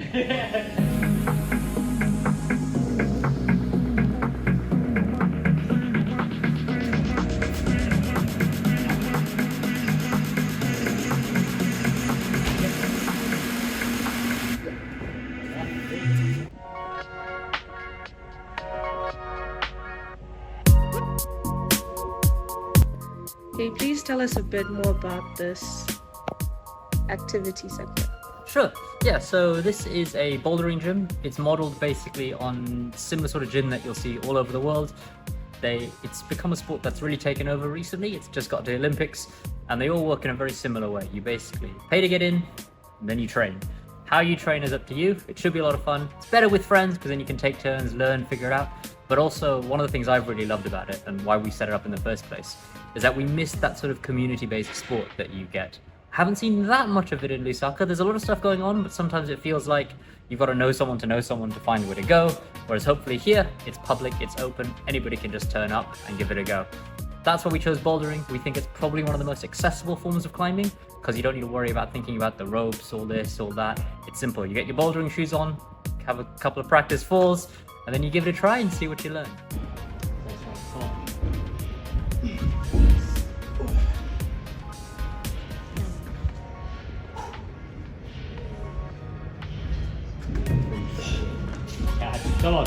Can you please tell us a bit more about this activity center? Sure. Yeah, so this is a bouldering gym. It's modeled basically on similar sort of gym that you'll see all over the world. It's become a sport that's really taken over recently. It's just got to the Olympics, and they all work in a very similar way. You basically pay to get in, and then you train. How you train is up to you. It should be a lot of fun. It's better with friends because then you can take turns, learn, figure it out. But also, one of the things I've really loved about it and why we set it up in the first place is that we missed that sort of community-based sport that you get. Haven't seen that much of it in Lusaka. There's a lot of stuff going on, but sometimes it feels like you've got to know someone to find where to go. Whereas hopefully here, it's public, it's open, anybody can just turn up and give it a go. That's why we chose bouldering. We think it's probably one of the most accessible forms of climbing because you don't need to worry about thinking about the ropes, all this, all that. It's simple. You get your bouldering shoes on, have a couple of practice falls, and then you give it a try and see what you learn. Come on.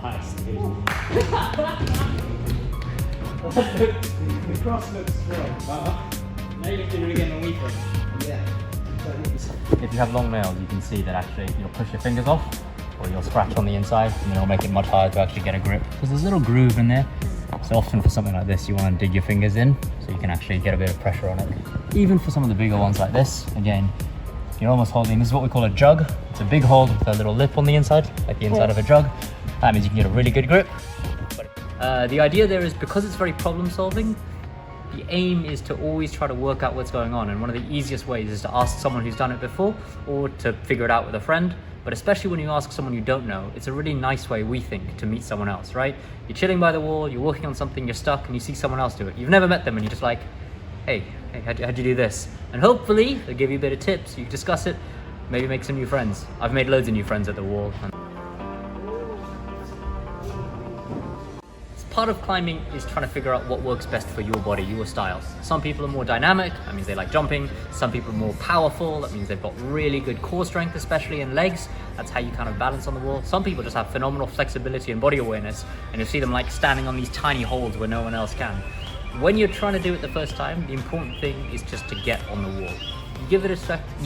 Nice, dude. The cross looks strong. Now you can do it again when we train. Yeah. If you have long nails, you can see that actually you'll push your fingers off, or you'll scratch on the inside, and it'll make it much harder to actually get a grip. Because there's a little groove in there. So often for something like this, you want to dig your fingers in, so you can actually get a bit of pressure on it. Even for some of the bigger ones like this, again, you're almost holding, this is what we call a jug. It's a big hold with a little lip on the inside, like the inside of a jug. That means you can get a really good grip. The idea there is because it's very problem solving, the aim is to always try to work out what's going on. And one of the easiest ways is to ask someone who's done it before or to figure it out with a friend. But especially when you ask someone you don't know, it's a really nice way, we think, to meet someone else, right? You're chilling by the wall, you're working on something, you're stuck, and you see someone else do it. You've never met them, and you're just like, hey, how'd you do this? And hopefully, they'll give you a bit of tips, you can discuss it, maybe make some new friends. I've made loads of new friends at the wall. Part of climbing is trying to figure out what works best for your body, your style. Some people are more dynamic, that means they like jumping. Some people are more powerful, that means they've got really good core strength, especially in legs. That's how you kind of balance on the wall. Some people just have phenomenal flexibility and body awareness, and you see them like standing on these tiny holds where no one else can. When you're trying to do it the first time, the important thing is just to get on the wall. You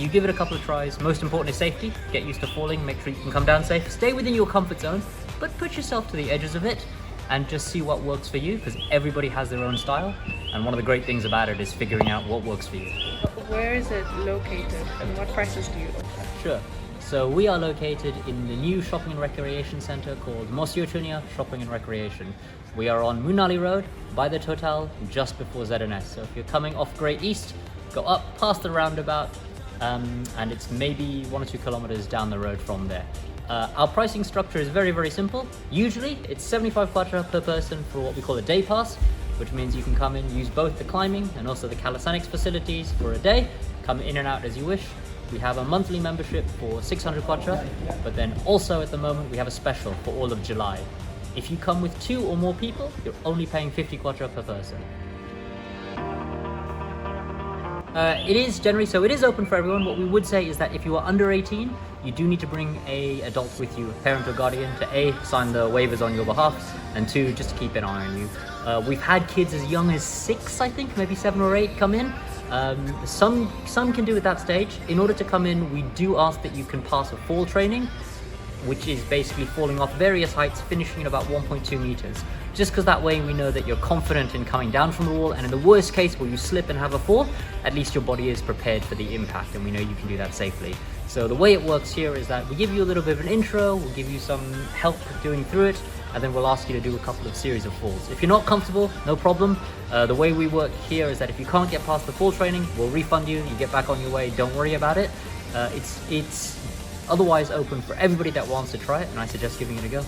give it a couple of tries. Most important is safety. Get used to falling, make sure you can come down safe. Stay within your comfort zone, but push yourself to the edges of it and just see what works for you, because everybody has their own style, and one of the great things about it is figuring out what works for you. Where is it located and what prices do you offer? Sure. So we are located in the new shopping and recreation center called Mosyotunia Shopping and Recreation. We are on Munali Road by the Total just before ZNS. So if you're coming off Great East, go up past the roundabout, and it's maybe 1 or 2 kilometers down the road from there. Our pricing structure is very, very simple. Usually it's 75 kwacha per person for what we call a day pass, which means you can come in, use both the climbing and also the calisthenics facilities for a day, come in and out as you wish. We have a monthly membership for 600 kwacha, but then also at the moment we have a special for all of July. If you come with 2 or more people, you're only paying 50 kwacha per person. It is generally, so it is open for everyone. What we would say is that if you are under 18, you do need to bring a adult with you, a parent or guardian, to A, sign the waivers on your behalf, and 2, just to keep an eye on you. We've had kids as young as 6, I think, maybe 7 or 8 come in. Some can do at that stage. In order to come in, we do ask that you can pass a fall training, which is basically falling off various heights, finishing at about 1.2 meters. Just because that way we know that you're confident in coming down from the wall, and in the worst case where you slip and have a fall, at least your body is prepared for the impact, and we know you can do that safely. So the way it works here is that we give you a little bit of an intro, we'll give you some help doing through it, and then we'll ask you to do a couple of series of falls. If you're not comfortable, no problem. The way we work here is that if you can't get past the fall training, we'll refund you, you get back on your way, don't worry about it. It's otherwise open for everybody that wants to try it, and I suggest giving it a go.